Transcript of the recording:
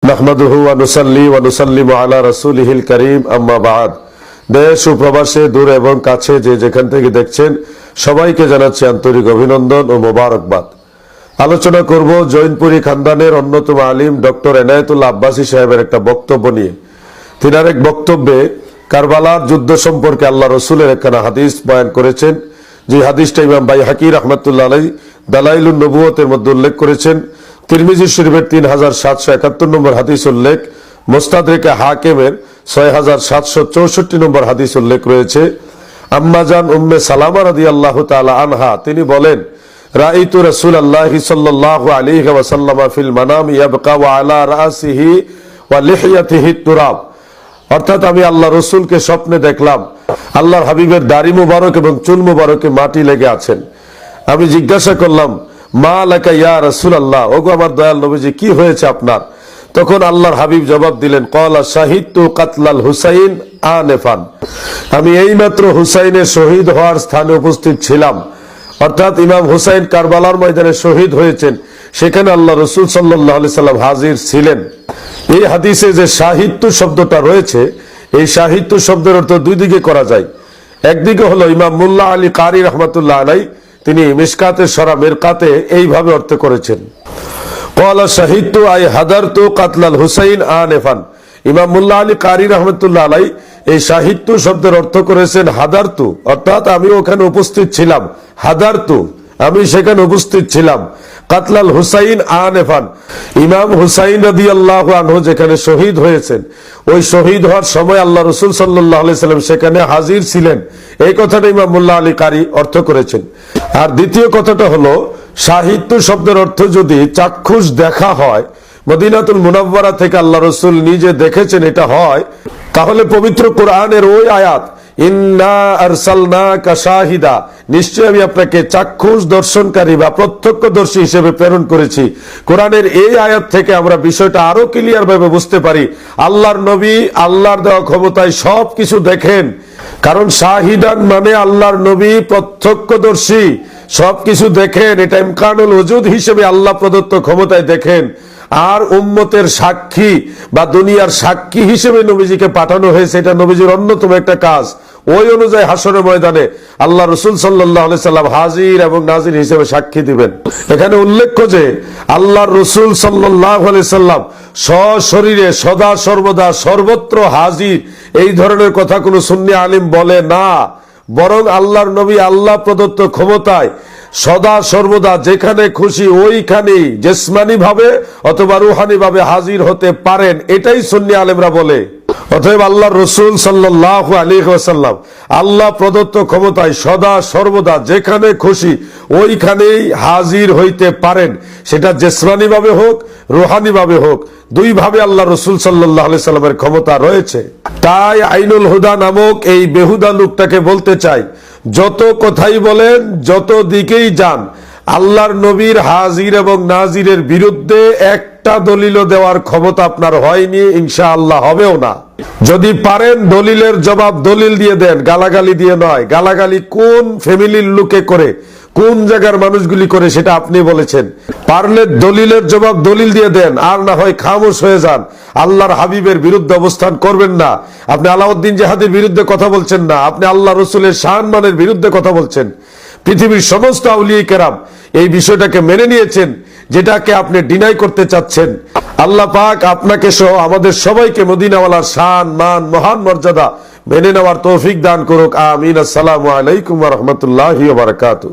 নাহমাদুহু ওয়া নুসাল্লি ওয়া নুসাল্লিমু আলা রাসূলিহিল কারীম, আম্মা বা'দ। দেশ ও প্রবাসে, দূর এবং কাছে যে যেখান থেকে দেখছেন সবাইকে জানাচ্ছি আন্তরিক অভিনন্দন ও মোবারকবাদ। আলোচনা করব জৈনপুরী খানদানের অন্যতম আলিম ডক্টর এনায়েতুল্লাহ আব্বাসী সাহেবের একটা বক্তব্য নিয়ে। তিনার এক বক্তব্যে কারবালার যুদ্ধ সম্পর্কে আল্লাহ রসুলের একখানা হাদিস বয়ান করেছেন, যে হাদিসটা ইমাম বাইহাকি রাহমাতুল্লাহ আলাইহি দালাইলুন নবুওয়াতের মধ্যে উল্লেখ করেছেন। তিরমিজি শরীফের 3771 নম্বর হাদিস উল্লেখ, মুস্তাদরিকে হাকিমের 6764 নম্বর হাদিস উল্লেখ রয়েছে। আম্মাজান উম্মে সালামা রাদিয়াল্লাহু তাআলা আনহা তিনি বলেন, রাআইতু রাসূলুল্লাহি সাল্লাল্লাহু আলাইহি ওয়াসাল্লাম ফিল মানাম ইয়াবকা ওয়া আলা রাসিহি ওয়া লিহইয়াতিহি তুরাব। অর্থাৎ আমি আল্লাহ রসুলকে স্বপ্নে দেখলাম, আল্লাহর হাবিবের দাড়ি মুবারক এবং চুল মুবারকে মাটি লেগে আছেন। আমি জিজ্ঞাসা করলাম, মা লাকা ইয়া রাসূলুল্লাহ, ওগো আমার দয়াল নবীজি, কি হয়েছে আপনার? তখন আল্লাহর হাবিব জবাব দিলেন, ক্বালা শাহিদতু কাতলাল হুসাইন আনিফান, আমি এইমাত্র হুসাইনের শহীদ হওয়ার স্থানে উপস্থিত ছিলাম। অর্থাৎ ইমাম হুসাইন কারবালার ময়দানে শহীদ হয়েছেন, সেখানে আল্লাহ রসুল সাল্লাল্লাহু আলাইহি সাল্লাম হাজির ছিলেন। এই হাদিসে যে সাহিত্য শব্দটা রয়েছে, এই সাহিত্য শব্দের অর্থ দুই দিকে করা যায়। একদিকে হলো ইমাম মুল্লা আলী কারি রহমাতুল্লাহ আলাইহি তিনি মিশকাতে সরা মিরকাতে এইভাবে অর্থ করেছেন, ক্বালা শাহিদতু আই হাদারতু কাতলাল হুসাইন আনিফান। ইমাম মুল্লা আলী কারি রহমাতুল্লাহ আলাইহি এই সাহিত্য শব্দের অর্থ করেছেন হাদারতু, অর্থাৎ আমি ওখানে উপস্থিত ছিলাম। হাদারতু, আমি সেখানে উপস্থিত ছিলাম। কাতলাল হুসাইন আনিফান, ইমাম হুসাইন রাদিয়াল্লাহু আনহু যেখানে শহীদ হয়েছেন, ওই শহীদ হওয়ার সময় আল্লাহ রসুল সাল্লাল্লাহু আলাইহি সাল্লাম সেখানে হাজির ছিলেন। এই কথাটা ইমাম মুল্লা আলী কারি অর্থ করেছেন। আর দ্বিতীয় কথাটা হলো, সাহিত্য শব্দের অর্থ যদি চাক্ষুষ দেখা হয়, মদিনাতুল মুনাওয়ারা থেকে আল্লাহ রসুল নিজে দেখেছেন এটা হয়, তাহলে পবিত্র কোরআনের ওই আয়াত ইন্না আরসালনাকা শাহিদা, নিশ্চয় আমি আপনাকে চাক্ষুষ দর্শনকারী বা প্রত্যক্ষদর্শী হিসেবে প্রেরণ করেছি। কোরআনের এই আয়াত থেকে আমরা বিষয়টা আরো ক্লিয়ার ভাবে বুঝতে পারি, আল্লাহর নবী আল্লাহর দেওয়া ক্ষমতায় সবকিছু দেখেন। কারণ শাহিদান মানে আল্লাহর নবী প্রত্যক্ষদর্শী, সবকিছু দেখেন, এটা ইমকানুল ওজুদ হিসেবে আল্লাহ প্রদত্ত ক্ষমতায় দেখেন। আর উম্মতের সাক্ষী বা দুনিয়ার সাক্ষী হিসেবে নবীজিকে পাঠানো হয়েছে, এটা নবীজির অন্যতম একটা কাজ। ওই অনুযায়ী হাসরের ময়দানে আল্লাহ রসুল সাল্লাল্লাহু আলাইহি সাল্লাম হাজির এবং নাজির হিসেবে সাক্ষী দিবেন। এখানে উল্লেখ্য যে আল্লাহর রসুল সাল্লাল্লাহু আলাইহি সাল্লাম সশরীরে সদা সর্বদা সর্বত্র হাজির, এই ধরনের কথা কোনো সুন্নি আলিম বলে না। বরং আল্লাহর নবী আল্লাহ প্রদত্ত ক্ষমতায় সদা সর্বদা যেখানে খুশি ওইখানেই জিসমানি ভাবে অথবা রুহানি ভাবে হাজির হতে পারেন, এটাই সুন্নি আলেমরা বলে। অতএব আল্লাহর রসুল সাল্লাল্লাহু আলাইহি ওয়াসাল্লাম আল্লাহ প্রদত্ত ক্ষমতায় সদা সর্বদা যেখানে খুশি ওইখানেই হাজির হইতে পারেন, সেটা জিসমানি ভাবে হোক রুহানি ভাবে হোক, দুই ভাবে আল্লাহ রসুল সাল্লাল্লাহু আলাইহি সাল্লামের ক্ষমতা রয়েছে। তাই আইনুল হুদা নামক এই বেহুদা লোকটাকে বলতে চাই, যত কথাই বলেন, যত দিকেই যান, আল্লাহর নবীর হাজির এবং নাজিরের বিরুদ্ধে একটা দলিল দেওয়ার ক্ষমতা আপনার হয়নি, ইনশাআল্লাহ হবেও না। যদি পারেন দলিলের জবাব দলিল দিয়ে দেন, গালাগালি দিয়ে নয়। গালাগালি কোন ফ্যামিলির লোকে করে, কোন জায়গার মানুষগুলি করে, সেটা আপনি বলেছেন। পারলে দলিলের জবাব দলিল দিয়ে দেন, আর না হয় খামোশ হয়ে যান। আল্লাহর হাবিবের বিরুদ্ধে অবস্থান করবেন না। আপনি আলাউদ্দিন জাহাদের বিরুদ্ধে কথা বলছেন না, আপনি আল্লাহ রসুলের শানমানের বিরুদ্ধে কথা বলছেন। পৃথিবীর সমস্ত আউলিয়া কেরাম এই বিষয়টাকে মেনে নিয়েছেন, যেটাকে আপনি ডিনাই করতে চাচ্ছেন। আল্লাহ পাক আপনাকে সহ আমাদের সবাইকে মদিনাওয়ালার শান মান মহান মর্যাদা মেনে নেওয়ার তৌফিক দান করুক, আমিন। আসসালামু আলাইকুম ওয়া রাহমাতুল্লাহি ওয়া বারাকাতুহু।